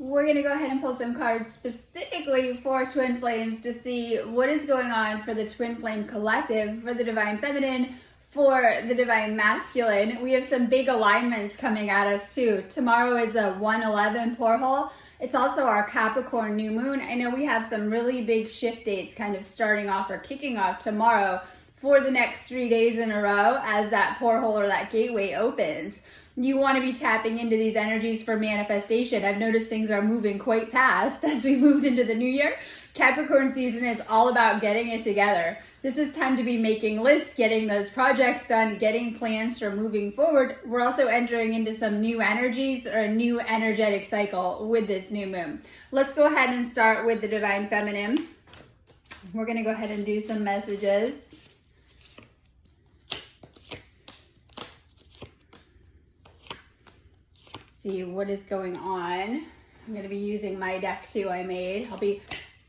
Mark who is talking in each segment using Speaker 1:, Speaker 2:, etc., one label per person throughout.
Speaker 1: We're going to go ahead and pull some cards specifically for twin flames to see what is going on for the twin flame collective, for the divine feminine, for the divine masculine. We have some big alignments coming at us too. Tomorrow is a 111 portal. It's also our Capricorn new moon. I know we have some really big shift dates kind of starting off or kicking off tomorrow for the next 3 days in a row as that portal or that gateway opens. You want to be tapping into these energies for manifestation. I've noticed things are moving quite fast as we moved into the new year. Capricorn season is all about getting it together. This is time to be making lists, getting those projects done, getting plans for moving forward. We're also entering into some new energies or a new energetic cycle with this new moon. Let's go ahead and start with the divine feminine. We're going to go ahead and do some messages. See what is going on. I'm going to be using my deck too I made. I'll be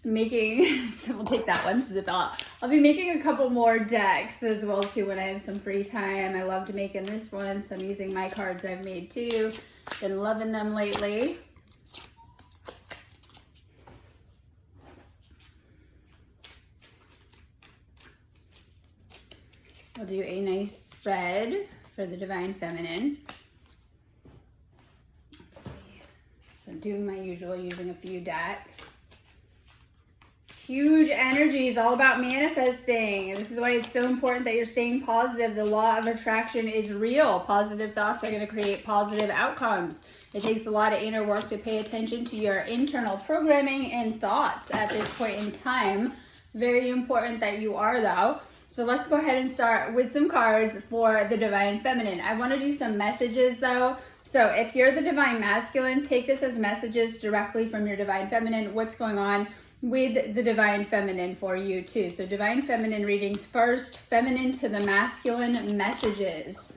Speaker 1: making, so we'll take that one since it fell out. I'll be making a couple more decks as well too when I have some free time. I loved making this one, so I'm using my cards I've made too. Been loving them lately. I'll do a nice spread for the divine feminine. So I'm doing my usual, using a few decks. Huge energy is all about manifesting. This is why it's so important that you're staying positive. The law of attraction is real. Positive thoughts are going to create positive outcomes. It takes a lot of inner work to pay attention to your internal programming and thoughts at this point in time. Very important that you are though. So let's go ahead and start with some cards for the divine feminine. I want to do some messages though. So if you're the divine masculine, take this as messages directly from your divine feminine. What's going on with the divine feminine for you too. So divine feminine readings first, feminine to the masculine messages.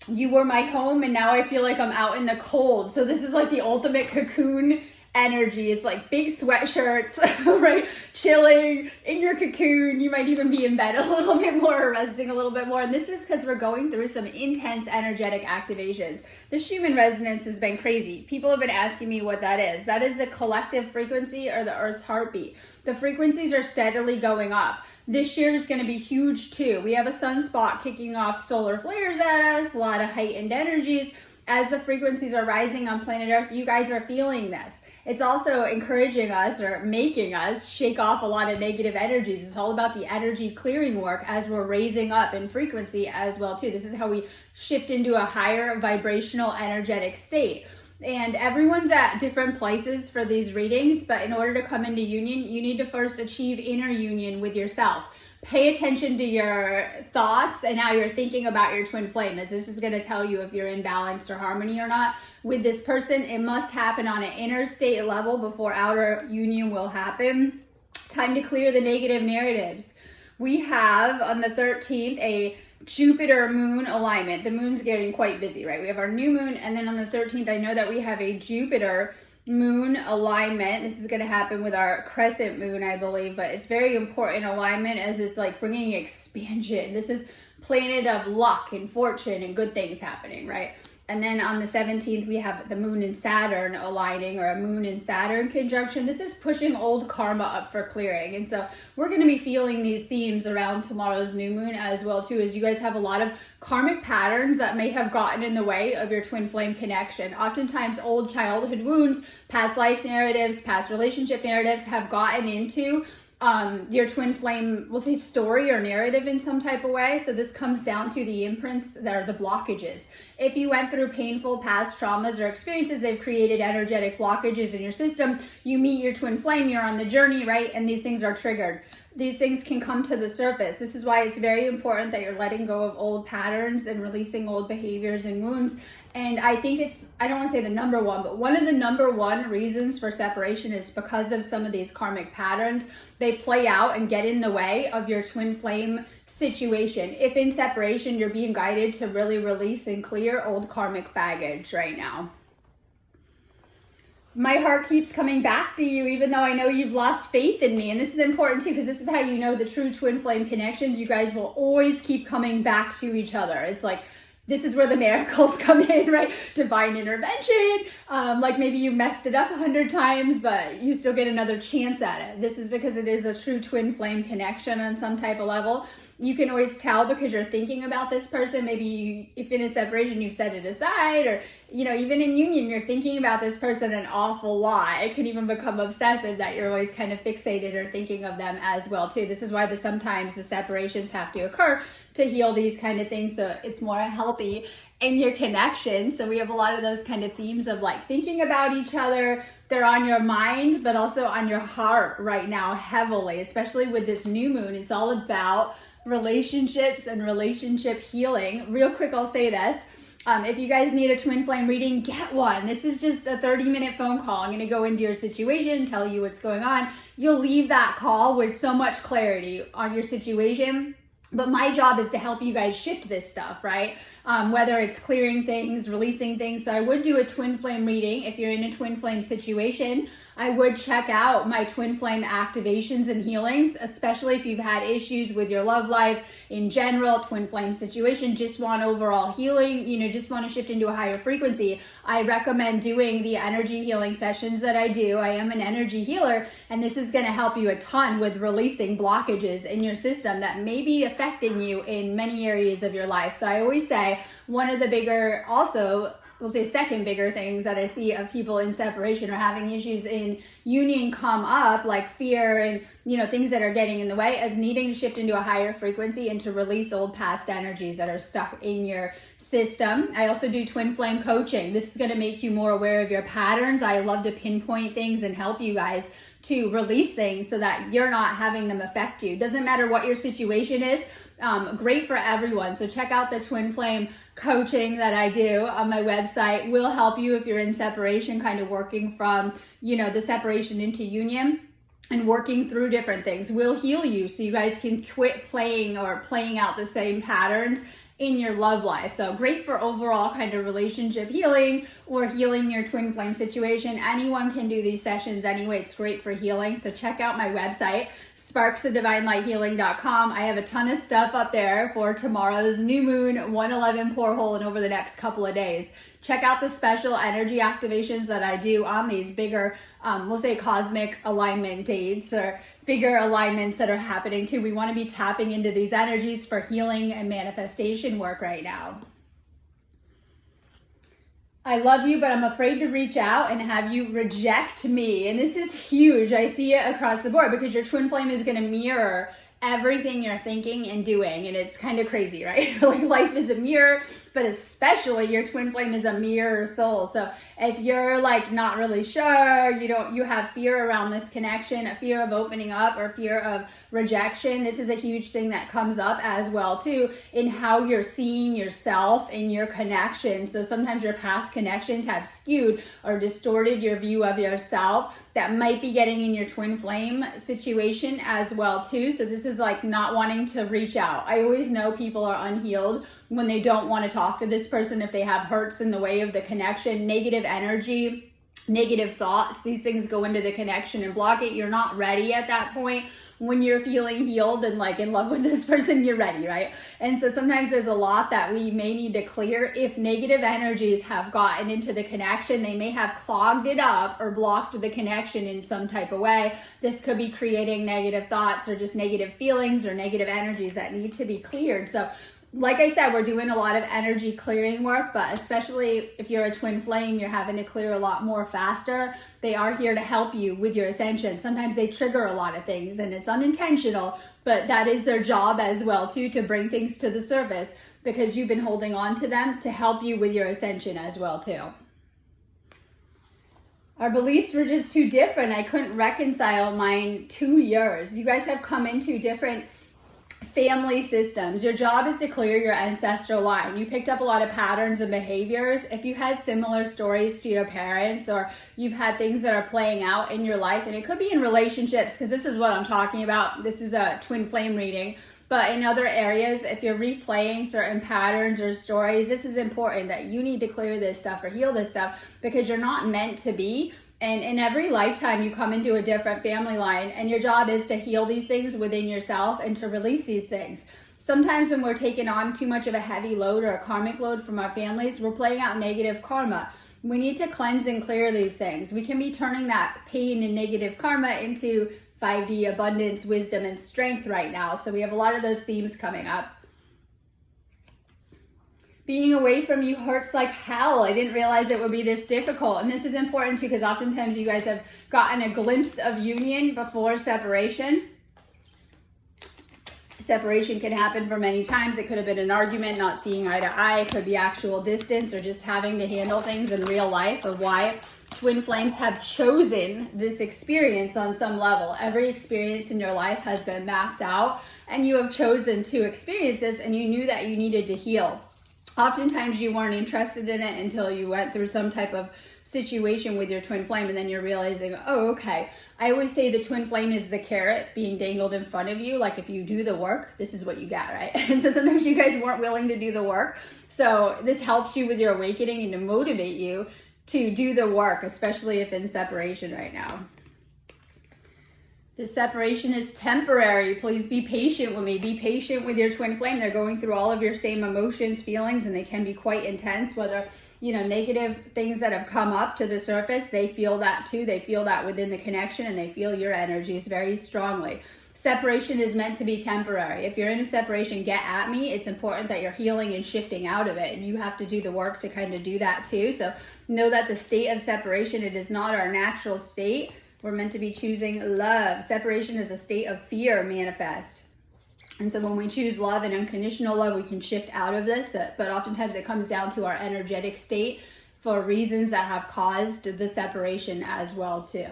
Speaker 1: You were my home and now I feel like I'm out in the cold. So this is like the ultimate cocoon energy. It's like big sweatshirts, right? Chilling in your cocoon. You might even be in bed a little bit more or resting a little bit more. And this is because we're going through some intense energetic activations. The Schumann resonance has been crazy. People have been asking me what that is. That is the collective frequency or the Earth's heartbeat. The frequencies are steadily going up. This year is going to be huge too. We have a sunspot kicking off solar flares at us, a lot of heightened energies. As the frequencies are rising on planet Earth, you guys are feeling this. It's also encouraging us or making us shake off a lot of negative energies. It's all about the energy clearing work as we're raising up in frequency as well too. This is how we shift into a higher vibrational energetic state. And everyone's at different places for these readings, but in order to come into union, you need to first achieve inner union with yourself. Pay attention to your thoughts and how you're thinking about your twin flame, as this is going to tell you if you're in balance or harmony or not with this person. It must happen on an inner state level before outer union will happen. Time to clear the negative narratives. We have on the 13th a Jupiter moon alignment. The moon's getting quite busy, right? We have our new moon, and then on the 13th, I know that we have a Jupiter moon alignment. This is going to happen with our crescent moon, I believe, but it's very important alignment as it's like bringing expansion. This is planet of luck and fortune and good things happening, right? And then on the 17th, we have the moon and Saturn aligning, or a moon and Saturn conjunction. This is pushing old karma up for clearing. And so we're going to be feeling these themes around tomorrow's new moon as well too, as you guys have a lot of karmic patterns that may have gotten in the way of your twin flame connection. Oftentimes old childhood wounds, past life narratives, past relationship narratives have gotten into your twin flame, we'll say story or narrative in some type of way. So this comes down to the imprints that are the blockages. If you went through painful past traumas or experiences, they've created energetic blockages in your system. You meet your twin flame, you're on the journey, right? And these things are triggered. These things can come to the surface. This is why it's very important that you're letting go of old patterns and releasing old behaviors and wounds. And I think it's, I don't want to say the number one, but one of the number one reasons for separation is because of some of these karmic patterns. They play out and get in the way of your twin flame situation. If in separation, you're being guided to really release and clear old karmic baggage right now. My heart keeps coming back to you, even though I know you've lost faith in me. And this is important too, because this is how you know the true twin flame connections. You guys will always keep coming back to each other. It's like this is where the miracles come in, right? Divine intervention. Like maybe you messed it up 100 times, but you still get another chance at it. This is because it is a true twin flame connection on some type of level. You can always tell because you're thinking about this person. Maybe if in a separation, you've set it aside, or, even in union, you're thinking about this person an awful lot. It can even become obsessive that you're always kind of fixated or thinking of them as well too. This is why sometimes the separations have to occur to heal these kind of things, so it's more healthy in your connection. So we have a lot of those kind of themes of like thinking about each other. They're on your mind, but also on your heart right now heavily, especially with this new moon. It's all about relationships and relationship healing. Real quick, I'll say this. If you guys need a twin flame reading, get one. This is just a 30-minute phone call. I'm going to go into your situation, tell you what's going on. You'll leave that call with so much clarity on your situation. But my job is to help you guys shift this stuff, right? Whether it's clearing things, releasing things. So I would do a twin flame reading if you're in a twin flame situation. I would check out my twin flame activations and healings, especially if you've had issues with your love life in general, twin flame situation, just want overall healing, just want to shift into a higher frequency. I recommend doing the energy healing sessions that I do. I am an energy healer, and this is going to help you a ton with releasing blockages in your system that may be affecting you in many areas of your life. So I always say one of the bigger, also, we'll say second bigger things that I see of people in separation or having issues in union come up, like fear and, things that are getting in the way, as needing to shift into a higher frequency and to release old past energies that are stuck in your system. I also do twin flame coaching. This is going to make you more aware of your patterns. I love to pinpoint things and help you guys to release things so that you're not having them affect you. Doesn't matter what your situation is. Great for everyone. So check out the twin flame coaching that I do on my website. Will help you if you're in separation, kind of working from, the separation into union and working through different things. Will heal you so you guys can quit playing out the same patterns in your love life. So great for overall kind of relationship healing or healing your twin flame situation. Anyone can do these sessions anyway. It's great for healing. So check out my website, sparksofdivinelighealing.com. I have a ton of stuff up there for tomorrow's new moon, 111 porthole, and over the next couple of days. Check out the special energy activations that I do on these bigger, we'll say cosmic alignment dates or bigger alignments that are happening too. We want to be tapping into these energies for healing and manifestation work right now. I love you, but I'm afraid to reach out and have you reject me. And this is huge. I see it across the board because your twin flame is going to mirror everything you're thinking and doing. And it's kind of crazy, right? Like life is a mirror, but especially your twin flame is a mirror soul. So if you're like not really sure, you have fear around this connection, a fear of opening up or fear of rejection, this is a huge thing that comes up as well too in how you're seeing yourself in your connection. So sometimes your past connections have skewed or distorted your view of yourself. That might be getting in your twin flame situation as well too. So this is like not wanting to reach out. I always know people are unhealed when they don't want to talk to this person, if they have hurts in the way of the connection, negative energy, negative thoughts, these things go into the connection and block it. You're not ready at that point. When you're feeling healed and like in love with this person, you're ready, right? And so sometimes there's a lot that we may need to clear. If negative energies have gotten into the connection, they may have clogged it up or blocked the connection in some type of way. This could be creating negative thoughts or just negative feelings or negative energies that need to be cleared. So like I said, we're doing a lot of energy clearing work, but especially if you're a twin flame, you're having to clear a lot more faster. They are here to help you with your ascension. Sometimes they trigger a lot of things and it's unintentional, but that is their job as well too, to bring things to the surface because you've been holding on to them to help you with your ascension as well too. Our beliefs were just too different. I couldn't reconcile mine 2 years. You guys have come into different family systems. Your job is to clear your ancestral line. You picked up a lot of patterns and behaviors. If you had similar stories to your parents or you've had things that are playing out in your life, and it could be in relationships, because this is what I'm talking about. This is a twin flame reading. But in other areas, if you're replaying certain patterns or stories, this is important that you need to clear this stuff or heal this stuff because you're not meant to be And in every lifetime, you come into a different family line, and your job is to heal these things within yourself and to release these things. Sometimes when we're taking on too much of a heavy load or a karmic load from our families, we're playing out negative karma. We need to cleanse and clear these things. We can be turning that pain and negative karma into 5D abundance, wisdom, and strength right now. So we have a lot of those themes coming up. Being away from you hurts like hell. I didn't realize it would be this difficult. And this is important too, because oftentimes you guys have gotten a glimpse of union before separation. Separation can happen for many times. It could have been an argument, not seeing eye to eye. It could be actual distance, or just having to handle things in real life, of why twin flames have chosen this experience on some level. Every experience in your life has been mapped out, and you have chosen to experience this, and you knew that you needed to heal. Oftentimes you weren't interested in it until you went through some type of situation with your twin flame, and then you're realizing, oh, okay. I always say the twin flame is the carrot being dangled in front of you. Like, if you do the work, this is what you get, right? And so sometimes you guys weren't willing to do the work. So this helps you with your awakening and to motivate you to do the work, especially if in separation right now. This separation is temporary. Please be patient with me. Be patient with your twin flame. They're going through all of your same emotions, feelings, and they can be quite intense. Whether, negative things that have come up to the surface, they feel that too. They feel that within the connection, and they feel your energies very strongly. Separation is meant to be temporary. If you're in a separation, get at me. It's important that you're healing and shifting out of it, and you have to do the work to kind of do that too. So know that the state of separation, it is not our natural state. We're meant to be choosing love. Separation is a state of fear manifest. And so when we choose love and unconditional love, we can shift out of this. But oftentimes it comes down to our energetic state for reasons that have caused the separation as well too.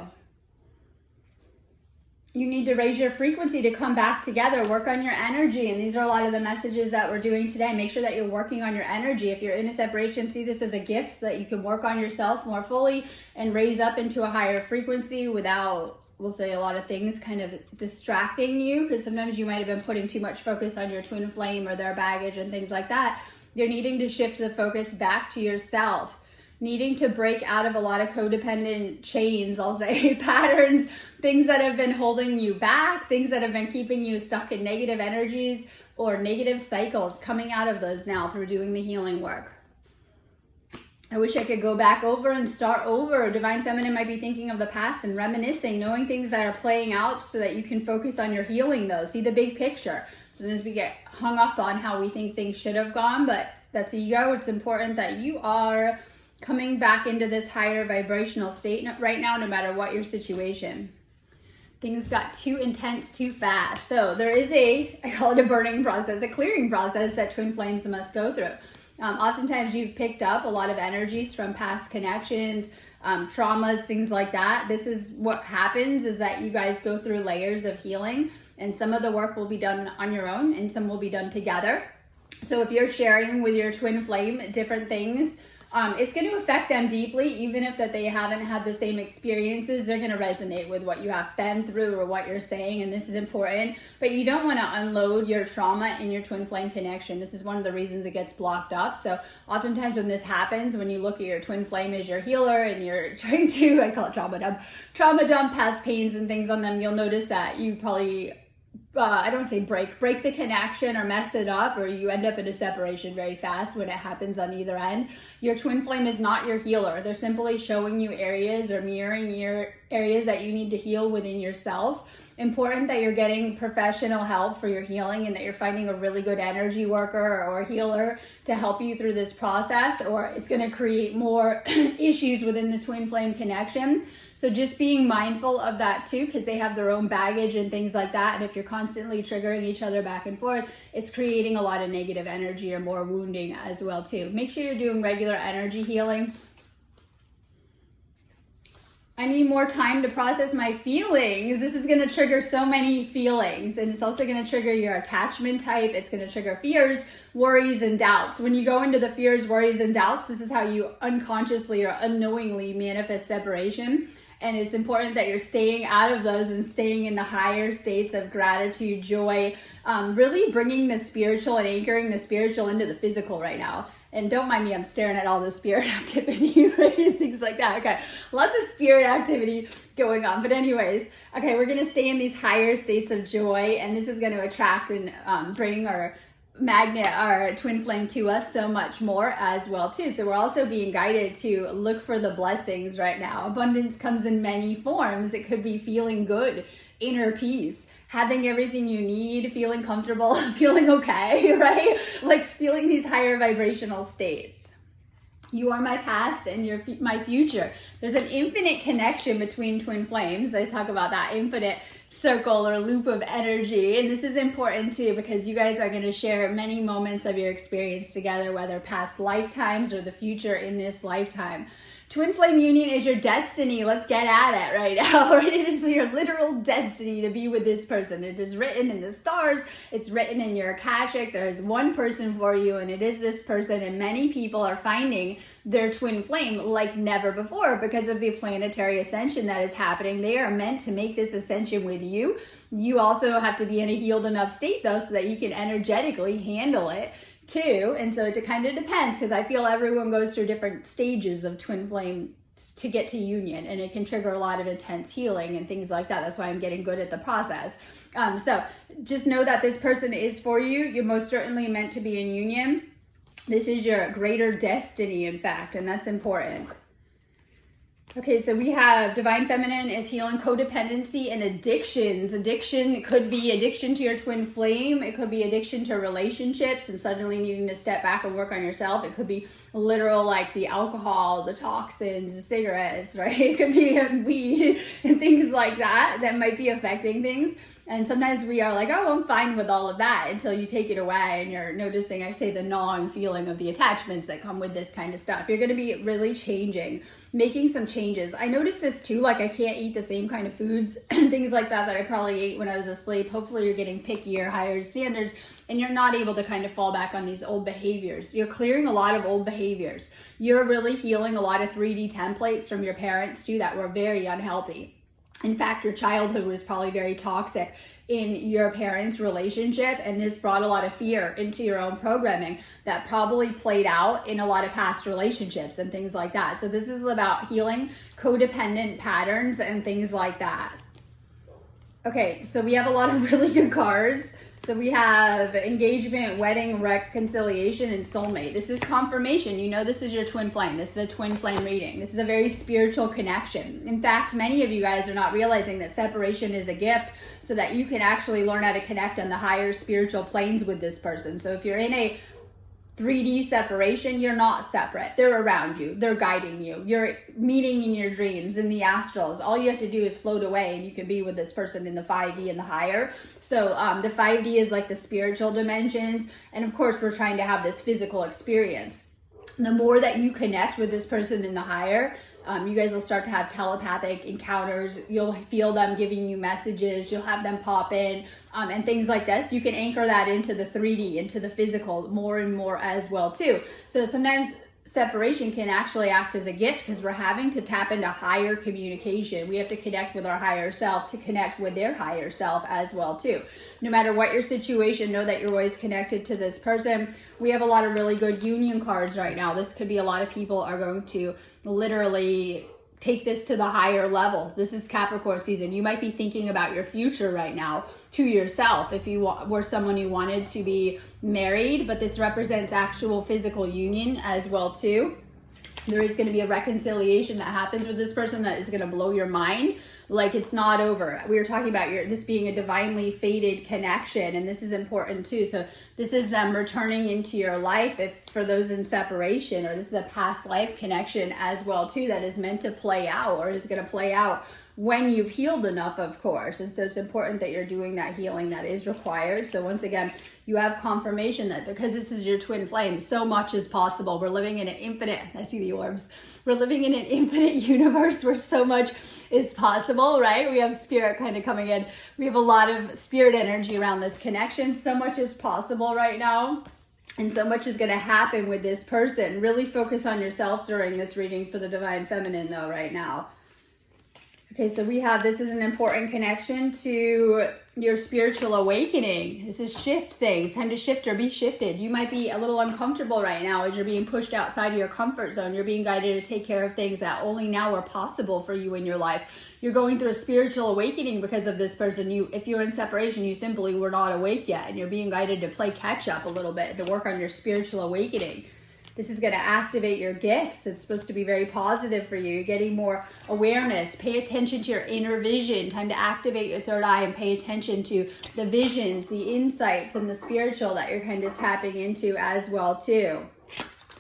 Speaker 1: You need to raise your frequency to come back together. Work on your energy. And these are a lot of the messages that we're doing today. Make sure that you're working on your energy. If you're in a separation, see this as a gift so that you can work on yourself more fully and raise up into a higher frequency without, we'll say, a lot of things kind of distracting you. Because sometimes you might have been putting too much focus on your twin flame or their baggage and things like that. You're needing to shift the focus back to yourself. Needing to break out of a lot of codependent chains, I'll say, patterns, things that have been holding you back, things that have been keeping you stuck in negative energies or negative cycles, coming out of those now through doing the healing work. I wish I could go back over and start over. Divine Feminine might be thinking of the past and reminiscing, knowing things that are playing out so that you can focus on your healing though. See the big picture. Sometimes we get hung up on how we think things should have gone, but that's ego. It's important that you are coming back into this higher vibrational state right now, no matter what your situation. Things got too intense too fast. So there is I call it a burning process, a clearing process that twin flames must go through. Oftentimes you've picked up a lot of energies from past connections, traumas, things like that. This is what happens, is that you guys go through layers of healing, and some of the work will be done on your own and some will be done together. So if you're sharing with your twin flame different things, it's going to affect them deeply, even if that they haven't had the same experiences. They're going to resonate with what you have been through or what you're saying, and this is important. But you don't want to unload your trauma in your twin flame connection. This is one of the reasons it gets blocked up. So oftentimes when this happens, when you look at your twin flame as your healer and you're trying to, I call it trauma dump past pains and things on them, you'll notice that you probably I don't want to say break the connection or mess it up, or you end up in a separation very fast when it happens on either end. Your twin flame is not your healer. They're simply showing you areas or mirroring your areas that you need to heal within yourself. Important that you're getting professional help for your healing, and that you're finding a really good energy worker or healer to help you through this process, or it's going to create more issues within the twin flame connection. So just being mindful of that too, because they have their own baggage and things like that. And if you're constantly triggering each other back and forth, it's creating a lot of negative energy or more wounding as well too. Make sure you're doing regular energy healings. I need more time to process my feelings. This is going to trigger so many feelings, and it's also going to trigger your attachment type. It's going to trigger fears, worries, and doubts. When you go into the fears, worries, and doubts, this is how you unconsciously or unknowingly manifest separation. And it's important that you're staying out of those and staying in the higher states of gratitude, joy, really bringing the spiritual and anchoring the spiritual into the physical right now. And don't mind me, I'm staring at all the spirit activity, right? And things like that. Okay, lots of spirit activity going on. But anyways, okay, we're going to stay in these higher states of joy, and this is going to attract and bring our magnet, our twin flame, to us so much more as well too. So we're also being guided to look for the blessings right now. Abundance comes in many forms. It could be feeling good, inner peace, having everything you need, feeling comfortable, feeling okay, right? Like feeling these higher vibrational states. You are my past and you're my future. There's an infinite connection between twin flames. I talk about that infinite circle or loop of energy. And this is important too, because you guys are going to share many moments of your experience together, whether past lifetimes or the future in this lifetime. Twin flame union is your destiny. Let's get at it right now. Right? It is your literal destiny to be with this person. It is written in the stars. It's written in your Akashic. There is one person for you, and it is this person. And many people are finding their twin flame like never before because of the planetary ascension that is happening. They are meant to make this ascension with you. You also have to be in a healed enough state though, so that you can energetically handle it too. And so it kind of depends, because I feel everyone goes through different stages of twin flame to get to union, and it can trigger a lot of intense healing and things like that. That's why I'm getting good at the process. So just know that this person is for you. You're most certainly meant to be in union. This is your greater destiny, in fact, and that's important. Okay, so we have Divine Feminine is healing codependency and addictions. Addiction could be addiction to your twin flame. It could be addiction to relationships and suddenly needing to step back and work on yourself. It could be literal, like the alcohol, the toxins, the cigarettes, right? It could be weed and things like that that might be affecting things. And sometimes we are like, oh, I'm fine with all of that, until you take it away and you're noticing, I say, the gnawing feeling of the attachments that come with this kind of stuff. You're going to be really changing, making some changes. I noticed this too, like I can't eat the same kind of foods and things like that I probably ate when I was asleep. Hopefully you're getting pickier, higher standards, and you're not able to kind of fall back on these old behaviors. You're clearing a lot of old behaviors. You're really healing a lot of 3D templates from your parents too that were very unhealthy. In fact, your childhood was probably very toxic in your parents' relationship, and this brought a lot of fear into your own programming that probably played out in a lot of past relationships and things like that. So this is about healing codependent patterns and things like that. Okay, so we have a lot of really good cards. So we have engagement, wedding, reconciliation, and soulmate. This is confirmation. You know this is your twin flame. This is a twin flame reading. This is a very spiritual connection. In fact, many of you guys are not realizing that separation is a gift, so that you can actually learn how to connect on the higher spiritual planes with this person. So if you're in a 3D separation, you're not separate. They're around you. They're guiding you. You're meeting in your dreams, in the astrals. All you have to do is float away and you can be with this person in the 5D and the higher. So the 5D is like the spiritual dimensions. And of course, we're trying to have this physical experience. The more that you connect with this person in the higher, you guys will start to have telepathic encounters. You'll feel them giving you messages. You'll have them pop in and things like this. You can anchor that into the 3D, into the physical more and more as well too. So sometimes separation can actually act as a gift, because we're having to tap into higher communication. We have to connect with our higher self to connect with their higher self as well too. No matter what your situation, know that you're always connected to this person. We have a lot of really good union cards right now. This could be a lot of people are going to literally take this to the higher level. This is Capricorn season. You might be thinking about your future right now to yourself if you were someone who wanted to be married, but this represents actual physical union as well too. There is going to be a reconciliation that happens with this person that is going to blow your mind. Like, it's not over. We were talking about this being a divinely fated connection, and this is important too. So this is them returning into your life if for those in separation, or this is a past life connection as well too that is meant to play out, or is going to play out when you've healed enough, of course. And so it's important that you're doing that healing that is required. So once again, you have confirmation that because this is your twin flame, so much is possible. We're living in an infinite, I see the orbs. We're living in an infinite universe where so much is possible, right? We have spirit kind of coming in. We have a lot of spirit energy around this connection. So much is possible right now. And so much is going to happen with this person. Really focus on yourself during this reading for the Divine Feminine though right now. Okay, so we have, this is an important connection to your spiritual awakening. This is shift things, time to shift or be shifted. You might be a little uncomfortable right now as you're being pushed outside of your comfort zone. You're being guided to take care of things that only now are possible for you in your life. You're going through a spiritual awakening because of this person. If you're in separation, you simply were not awake yet, and you're being guided to play catch up a little bit, to work on your spiritual awakening. This is going to activate your gifts. It's supposed to be very positive for you. You're getting more awareness. Pay attention to your inner vision. Time to activate your third eye and pay attention to the visions, the insights, and the spiritual that you're kind of tapping into as well too.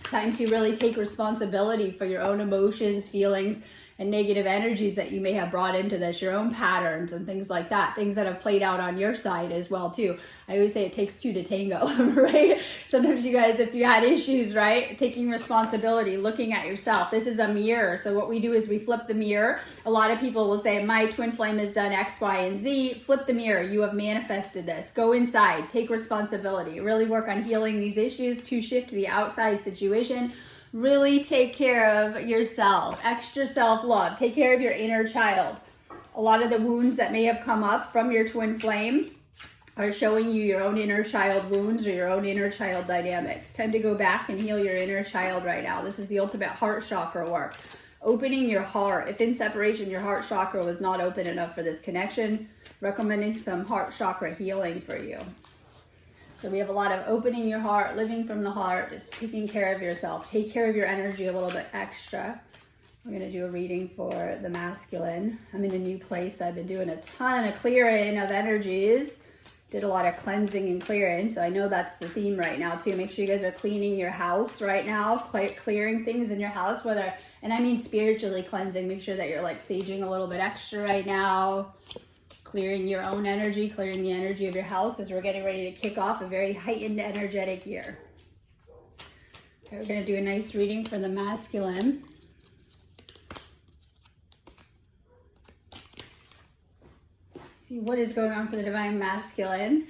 Speaker 1: Time to really take responsibility for your own emotions, feelings, and negative energies that you may have brought into this, your own patterns and things like that, things that have played out on your side as well too. I always say it takes two to tango, right? Sometimes you guys, if you had issues, right, taking responsibility, looking at yourself. This is a mirror. So what we do is we flip the mirror. A lot of people will say, my twin flame has done X, Y, and Z. Flip the mirror. You have manifested this. Go inside, take responsibility, really work on healing these issues to shift the outside situation. Really take care of yourself, extra self-love, take care of your inner child. A lot of the wounds that may have come up from your twin flame are showing you your own inner child wounds or your own inner child dynamics. Time to go back and heal your inner child right now. This is the ultimate heart chakra work. Opening your heart. If in separation, your heart chakra was not open enough for this connection, recommending some heart chakra healing for you. So we have a lot of opening your heart, living from the heart, just taking care of yourself. Take care of your energy a little bit extra. We're going to do a reading for the masculine. I'm in a new place. I've been doing a ton of clearing of energies. Did a lot of cleansing and clearing. So I know that's the theme right now too. Make sure you guys are cleaning your house right now, clearing things in your house, and I mean spiritually cleansing. Make sure that you're like saging a little bit extra right now. Clearing your own energy, clearing the energy of your house as we're getting ready to kick off a very heightened energetic year. Okay, we're going to do a nice reading for the masculine. See what is going on for the divine masculine.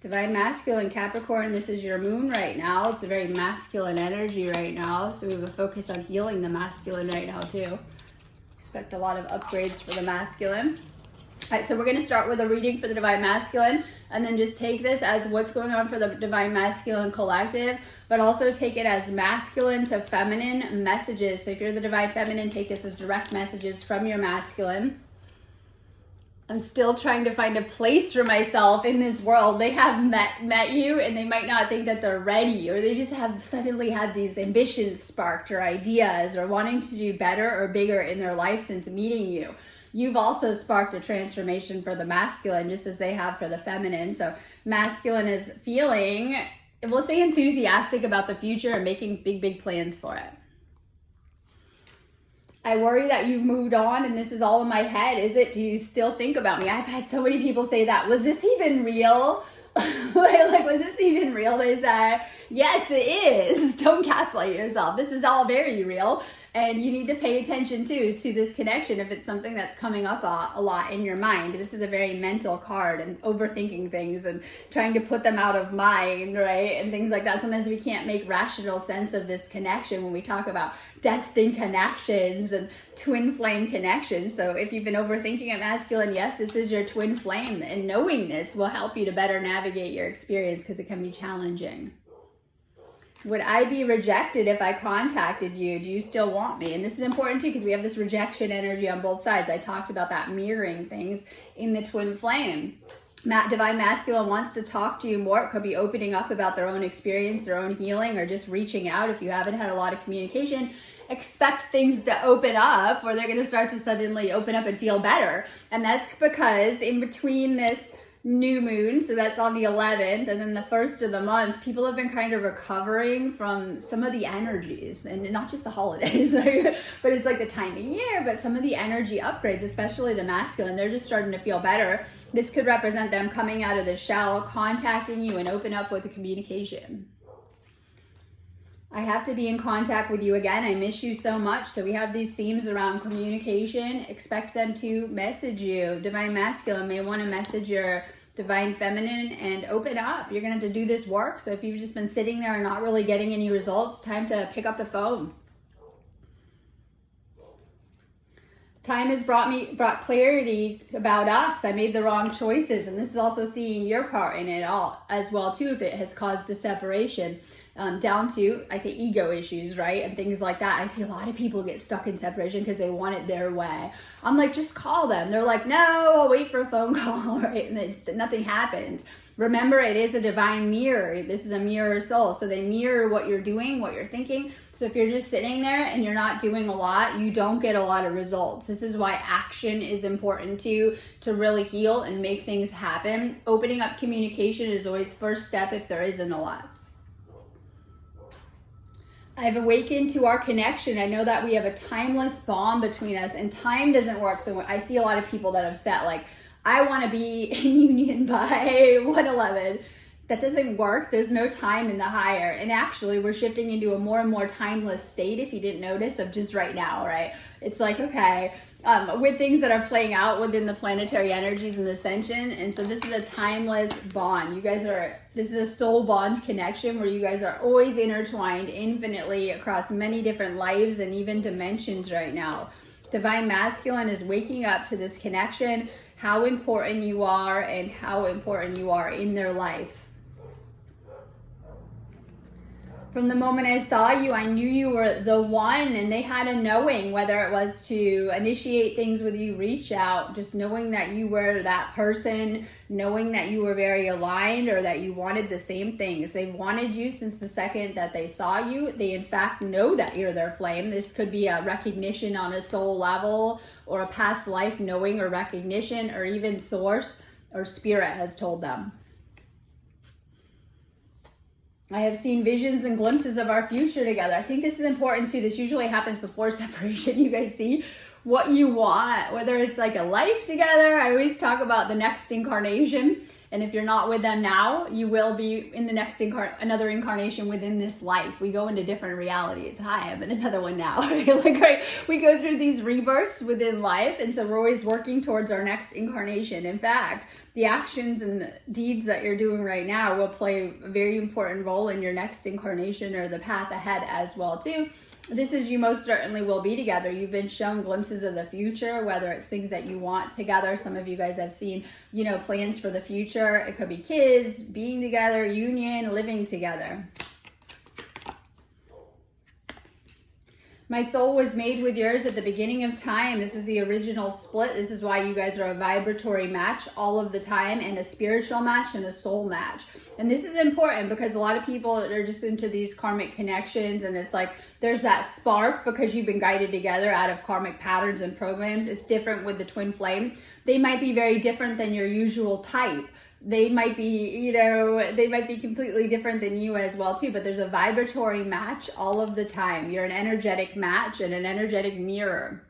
Speaker 1: Divine masculine Capricorn, this is your moon right now. It's a very masculine energy right now. So we have a focus on healing the masculine right now too. Expect a lot of upgrades for the masculine. All right, so we're going to start with a reading for the divine masculine and then just take this as what's going on for the divine masculine collective, but also take it as masculine to feminine messages. So if you're the divine feminine, take this as direct messages from your masculine. I'm still trying to find a place for myself in this world. They have met you and they might not think that they're ready, or they just have suddenly had these ambitions sparked or ideas or wanting to do better or bigger in their life since meeting you. You've also sparked a transformation for the masculine just as they have for the feminine. So masculine is feeling, we'll say, enthusiastic about the future and making big plans for it. I worry that you've moved on and this is all in my head. Is it? Do you still think about me? I've had so many people say that. Was this even real? Like, was this even real? They say, yes, it is. Don't gaslight yourself. This is all very real. And you need to pay attention to this connection if it's something that's coming up a lot in your mind. This is a very mental card and overthinking things and trying to put them out of mind, right? And things like that. Sometimes we can't make rational sense of this connection when we talk about destined connections and twin flame connections. So if you've been overthinking it, masculine, yes, this is your twin flame. And knowing this will help you to better navigate your experience because it can be challenging. Would I be rejected if I contacted you? Do you still want me? And this is important too because we have this rejection energy on both sides. I talked about that mirroring things in the twin flame. Divine masculine wants to talk to you more. It could be opening up about their own experience, their own healing, or just reaching out. If you haven't had a lot of communication, expect things to open up, or they're going to start to suddenly open up and feel better. And that's because in between this new moon, so that's on the 11th, and then the first of the month, people have been kind of recovering from some of the energies, and not just the holidays, right? But it's like the time of year, but some of the energy upgrades, especially the masculine, they're just starting to feel better. This could represent them coming out of the shell, contacting you, and open up with the communication. I have to be in contact with you again. I miss you so much. So we have these themes around communication. Expect them to message you. Divine masculine may want to message your Divine Feminine, and open up. You're going to have to do this work. So if you've just been sitting there and not really getting any results, time to pick up the phone. Time has brought clarity about us. I made the wrong choices. And this is also seeing your part in it all as well too, if it has caused a separation. Down to, I say, ego issues, right? And things like that. I see a lot of people get stuck in separation because they want it their way. I'm like, just call them. They're like, no, I'll wait for a phone call, right? And nothing happens. Remember, it is a divine mirror. This is a mirror soul. So they mirror what you're doing, what you're thinking. So if you're just sitting there and you're not doing a lot, you don't get a lot of results. This is why action is important to really heal and make things happen. Opening up communication is always first step if there isn't a lot. I've awakened to our connection. I know that we have a timeless bond between us, and time doesn't work. So I see a lot of people that have set like, I want to be in union by 111. That doesn't work. There's no time in the higher. And actually, we're shifting into a more and more timeless state, if you didn't notice, of just right now, right? It's like, okay, with things that are playing out within the planetary energies and the ascension. And so this is a timeless bond. This is a soul bond connection where you guys are always intertwined infinitely across many different lives and even dimensions right now. Divine Masculine is waking up to this connection, how important you are and how important you are in their life. From the moment I saw you, I knew you were the one, and they had a knowing, whether it was to initiate things with you, reach out, just knowing that you were that person, knowing that you were very aligned or that you wanted the same things. They've wanted you since the second that they saw you. They in fact know that you're their flame. This could be a recognition on a soul level or a past life knowing or recognition, or even source or spirit has told them. I have seen visions and glimpses of our future together. I think this is important too. This usually happens before separation. You guys see what you want, whether it's like a life together. I always talk about the next incarnation. And if you're not with them now, you will be in the next another incarnation within this life. We go into different realities. Hi, I'm in another one now. Right? We go through these rebirths within life. And so we're always working towards our next incarnation. In fact, the actions and the deeds that you're doing right now will play a very important role in your next incarnation or the path ahead as well too. This is, you most certainly will be together. You've been shown glimpses of the future, whether it's things that you want together. Some of you guys have seen, plans for the future. It could be kids, being together, union, living together. My soul was made with yours at the beginning of time. This is the original split. This is why you guys are a vibratory match all of the time, and a spiritual match and a soul match. And this is important because a lot of people are just into these karmic connections, and it's like there's that spark because you've been guided together out of karmic patterns and programs. It's different with the twin flame. They might be very different than your usual type. They might be, they might be completely different than you as well too, but there's a vibratory match all of the time. You're an energetic match and an energetic mirror.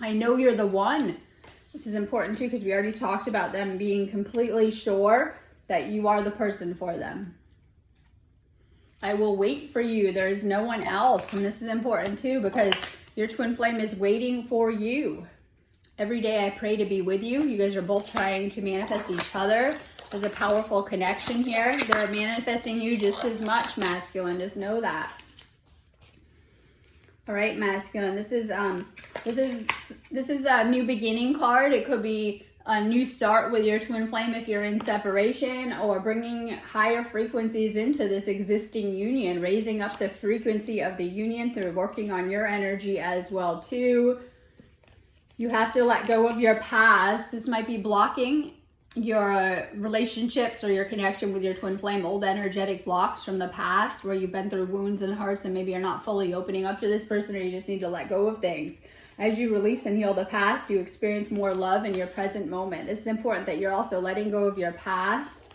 Speaker 1: I know you're the one. This is important too, because we already talked about them being completely sure that you are the person for them. I will wait for you. There is no one else. And this is important too, because your twin flame is waiting for you. Every day I pray to be with you. You guys are both trying to manifest each other. There's a powerful connection here. They're manifesting you just as much, masculine. Just know that. All right, masculine. This is a new beginning card. It could be a new start with your twin flame if you're in separation, or bringing higher frequencies into this existing union, raising up the frequency of the union through working on your energy as well too. You have to let go of your past. This might be blocking your relationships or your connection with your twin flame, old energetic blocks from the past where you've been through wounds and hurts, and maybe you're not fully opening up to this person, or you just need to let go of things. As you release and heal the past, you experience more love in your present moment. It's important that you're also letting go of your past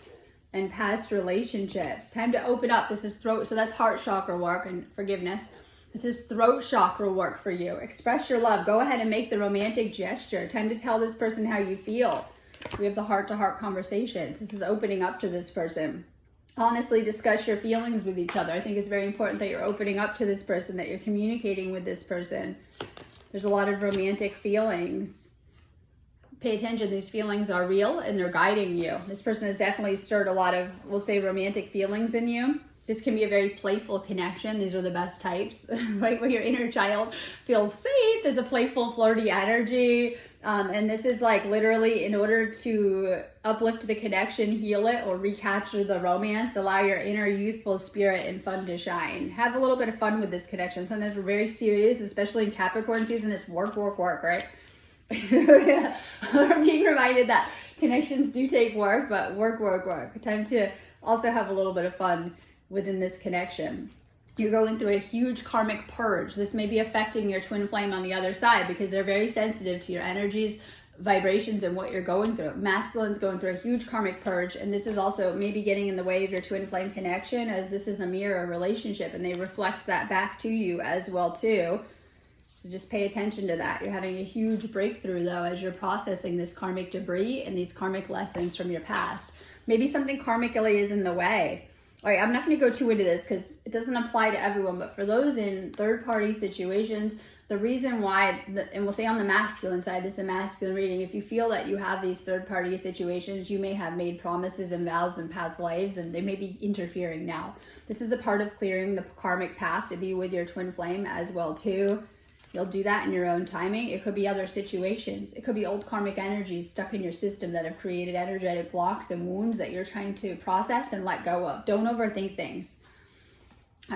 Speaker 1: and past relationships. Time to open up. This is throat, so that's heart chakra work and forgiveness. This is throat chakra work for you. Express your love. Go ahead and make the romantic gesture. Time to tell this person how you feel. We have the heart-to-heart conversations. This is opening up to this person. Honestly discuss your feelings with each other. I think it's very important that you're opening up to this person, that you're communicating with this person. There's a lot of romantic feelings. pay attention. These feelings are real and they're guiding you. This person has definitely stirred a lot of, we'll say, romantic feelings in you. This can be a very playful connection. These are the best types, right? When your inner child feels safe, there's a playful, flirty energy. And this is like literally in order to uplift the connection, heal it, or recapture the romance, allow your inner youthful spirit and fun to shine. Have a little bit of fun with this connection. Sometimes we're very serious, especially in Capricorn season. It's work, work, work, right? We're being reminded that connections do take work, but work, work, work. Time to also have a little bit of fun within this connection. You're going through a huge karmic purge. This may be affecting your twin flame on the other side because they're very sensitive to your energies, vibrations, and what you're going through. Masculine's going through a huge karmic purge, and this is also maybe getting in the way of your twin flame connection, as this is a mirror relationship and they reflect that back to you as well too. So just pay attention to that. You're having a huge breakthrough though as you're processing this karmic debris and these karmic lessons from your past. Maybe something karmically is in the way. All right, I'm not going to go too into this because it doesn't apply to everyone, but for those in third-party situations, the reason why, and we'll say on the masculine side, this is a masculine reading, if you feel that you have these third-party situations, you may have made promises and vows in past lives, and they may be interfering now. This is a part of clearing the karmic path to be with your twin flame as well too. You'll do that in your own timing. It could be other situations. It could be old karmic energies stuck in your system that have created energetic blocks and wounds that you're trying to process and let go of. Don't overthink things.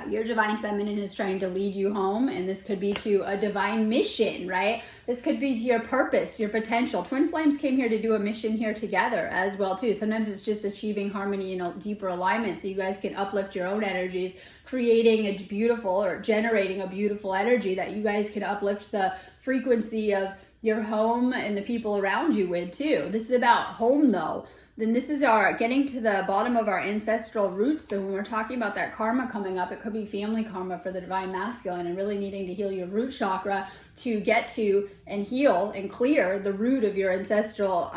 Speaker 1: Your divine feminine is trying to lead you home, and this could be to a divine mission, right? This could be to your purpose, your potential. Twin flames came here to do a mission here together as well too. Sometimes it's just achieving harmony and a deeper alignment so you guys can uplift your own energies, creating a beautiful or generating a beautiful energy that you guys can uplift the frequency of your home and the people around you with too. This is about home though. Then this is our getting to the bottom of our ancestral roots. So when we're talking about that karma coming up, it could be family karma for the divine masculine and really needing to heal your root chakra to get to and heal and clear the root of your ancestral,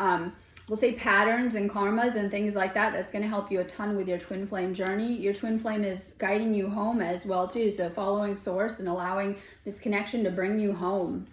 Speaker 1: we'll say patterns and karmas and things like that. That's going to help you a ton with your twin flame journey. Your twin flame is guiding you home as well too. So following source and allowing this connection to bring you home.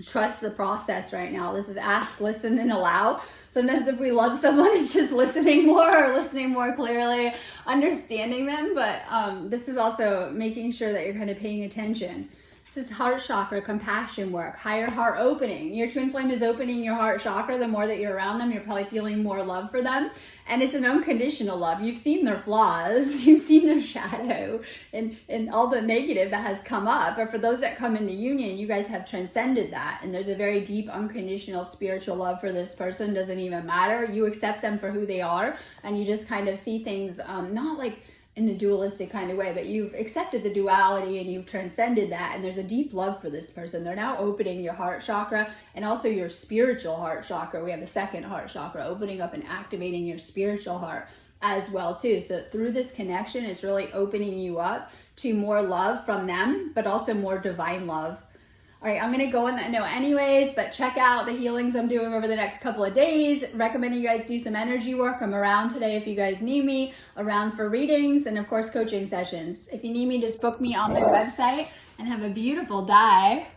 Speaker 1: Trust the process right now. This is ask, listen, and allow. Sometimes if we love someone, it's just listening more or listening more clearly, understanding them. But this is also making sure that you're kind of paying attention. This is heart chakra, compassion work, higher heart opening. Your twin flame is opening your heart chakra. The more that you're around them, you're probably feeling more love for them. And it's an unconditional love. You've seen their flaws, you've seen their shadow and all the negative that has come up. But for those that come into union, you guys have transcended that. And there's a very deep, unconditional spiritual love for this person. Doesn't even matter. You accept them for who they are. And you just kind of see things, not like in a dualistic kind of way, but you've accepted the duality and you've transcended that, and there's a deep love for this person. They're now opening your heart chakra and also your spiritual heart chakra. We have a second heart chakra opening up and activating your spiritual heart as well too. So through this connection, it's really opening you up to more love from them, but also more divine love. All right, I'm going to go on that note anyways, but check out the healings I'm doing over the next couple of days. Recommending you guys do some energy work. I'm around today if you guys need me, around for readings and of course coaching sessions. If you need me, just book me on my website and have a beautiful day.